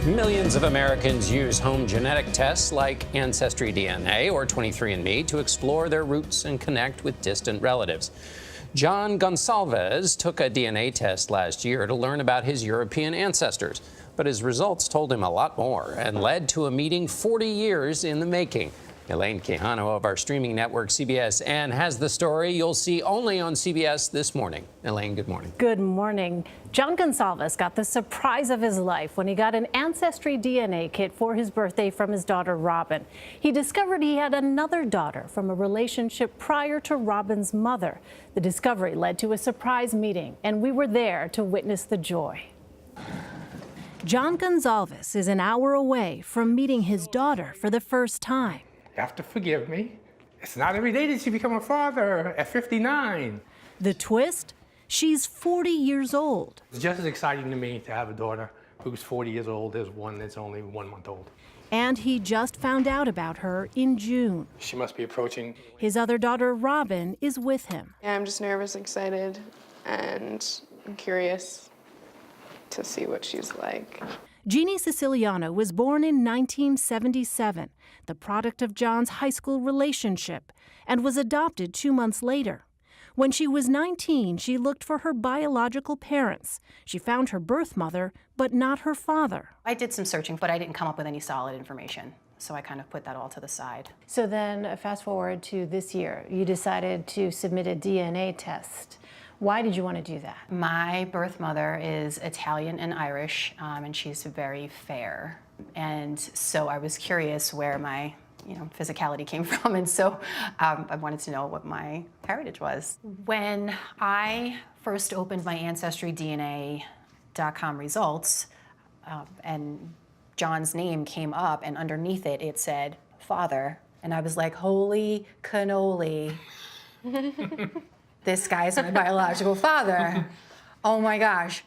Millions of Americans use home genetic tests like AncestryDNA or 23andMe to explore their roots and connect with distant relatives. John Gonsalves took a DNA test last year to learn about his European ancestors, but his results told him a lot more and led to a meeting 40 years in the making. Elaine Quijano of our streaming network CBS has the story you'll see only on CBS this morning. Elaine, good morning. Good morning. John Gonsalves got the surprise of his life when he got an AncestryDNA kit for his birthday from his daughter Robin. He discovered he had another daughter from a relationship prior to Robin's mother. The discovery led to a surprise meeting, and we were there to witness the joy. John Gonsalves is an hour away from meeting his daughter for the first time. You have to forgive me. It's not every day that you become a father at 59. The twist? She's 40 years old. It's just as exciting to me to have a daughter who's 40 years old as one that's only 1 month old. And he just found out about her in June. She must be approaching. His other daughter, Robin, is with him. Yeah, I'm just nervous, excited, and I'm curious to see what she's like. Jeannie Siciliano was born in 1977, the product of John's high school relationship, and was adopted 2 months later. When she was 19, she looked for her biological parents. She found her birth mother, but not her father. I did some searching, but I didn't come up with any solid information, so I kind of put that all to the side. So then, fast forward to this year, you decided to submit a DNA test. Why did you want to do that? My birth mother is Italian and Irish, and she's very fair. And so I was curious where my physicality came from, and so I wanted to know what my heritage was. When I first opened my AncestryDNA.com results, and John's name came up, and underneath it, it said father, and I was like, holy cannoli. This guy's my biological father. Oh my gosh.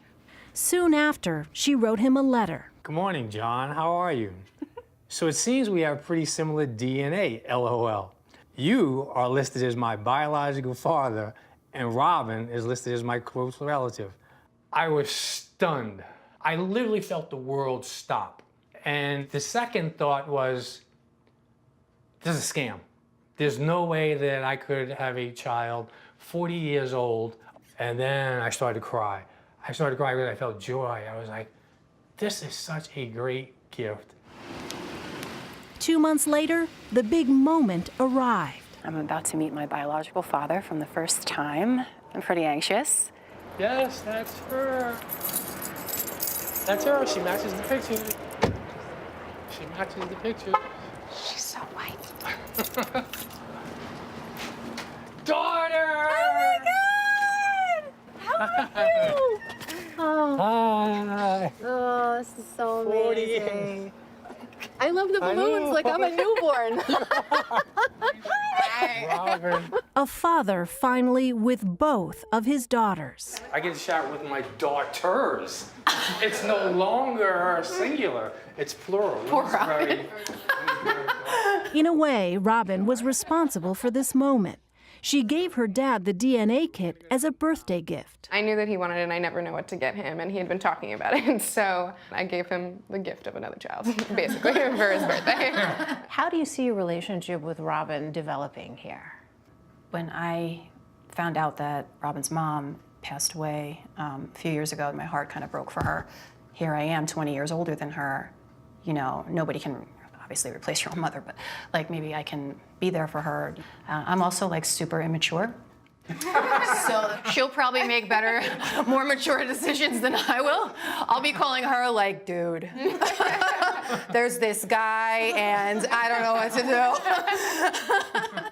Soon after, she wrote him a letter. Good morning, John. How are you? So it seems we have pretty similar DNA, LOL. You are listed as my biological father, and Robin is listed as my close relative. I was stunned. I literally felt the world stop. And the second thought was, this is a scam. There's no way that I could have a child 40 years old. And then I started to cry. I started to cry because I felt joy. I was like, this is such a great gift. 2 months later, the big moment arrived. I'm about to meet my biological father for the first time. I'm pretty anxious. Yes, that's her. That's her. She matches the picture. She matches the picture. She's so white. Daughter! Oh my God! How are you? Hi. Oh, this is so amazing. 40. I love the balloons like I'm a newborn. Robin. A father finally with both of his daughters. I get to shout with my daughters. It's no longer singular. It's plural. Poor Robin. In a way, Robin was responsible for this moment. She gave her dad the DNA kit as a birthday gift. I knew that he wanted it and I never knew what to get him, and he had been talking about it, and so I gave him the gift of another child, basically, for his birthday. How do you see your relationship with Robin developing here? When I found out that Robin's mom passed away a few years ago, my heart kind of broke for her. Here I am, 20 years older than her. You know, nobody can obviously replace your own mother, but like maybe I can be there for her. I'm also like super immature. So she'll probably make better, more mature decisions than I will. I'll be calling her like, dude, there's this guy and I don't know what to do.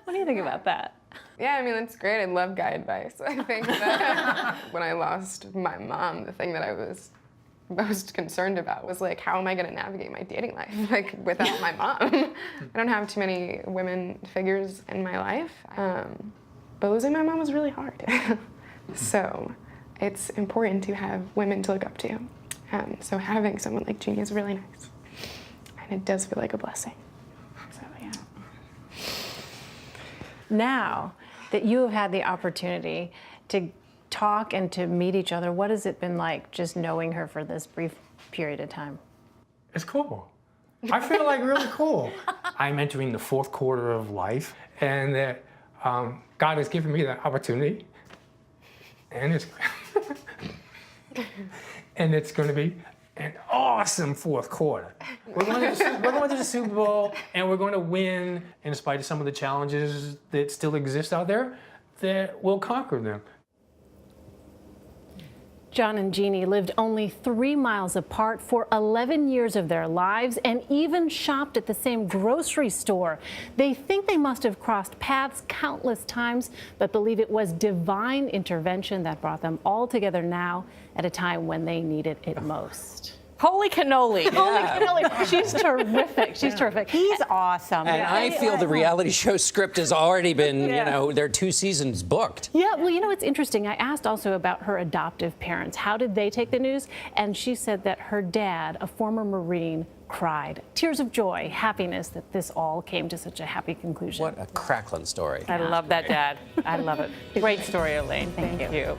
What do you think about that? Yeah, I mean, that's great. I love guy advice. I think that when I lost my mom, the thing that I was most concerned about was like, how am I going to navigate my dating life like without my mom? I don't have too many women figures in my life, but losing my mom was really hard. So it's important to have women to look up to. So having someone like Jeannie is really nice, and it does feel like a blessing. So yeah. Now that you have had the opportunity to talk and to meet each other, what has it been like just knowing her for this brief period of time? It's cool. I feel like really cool. I'm entering the fourth quarter of life, and that God has given me that opportunity, and it's and it's going to be an awesome fourth quarter. We're going to the Super Bowl, and we're going to win in spite of some of the challenges that still exist out there. That we'll conquer them. John and Jeannie lived only 3 miles apart for 11 years of their lives and even shopped at the same grocery store. They think they must have crossed paths countless times, but believe it was divine intervention that brought them all together now at a time when they needed it most. Holy cannoli. Holy cannoli. She's terrific. She's terrific. He's awesome. And I feel the reality show script has already been, you know, there are 2 seasons booked. Yeah, well, you know, it's interesting. I asked also about her adoptive parents. How did they take the news? And she said that her dad, a former Marine, cried. Tears of joy, happiness that this all came to such a happy conclusion. What a crackling story. I love that, Dad. I love it. Great story, Elaine. Thank you.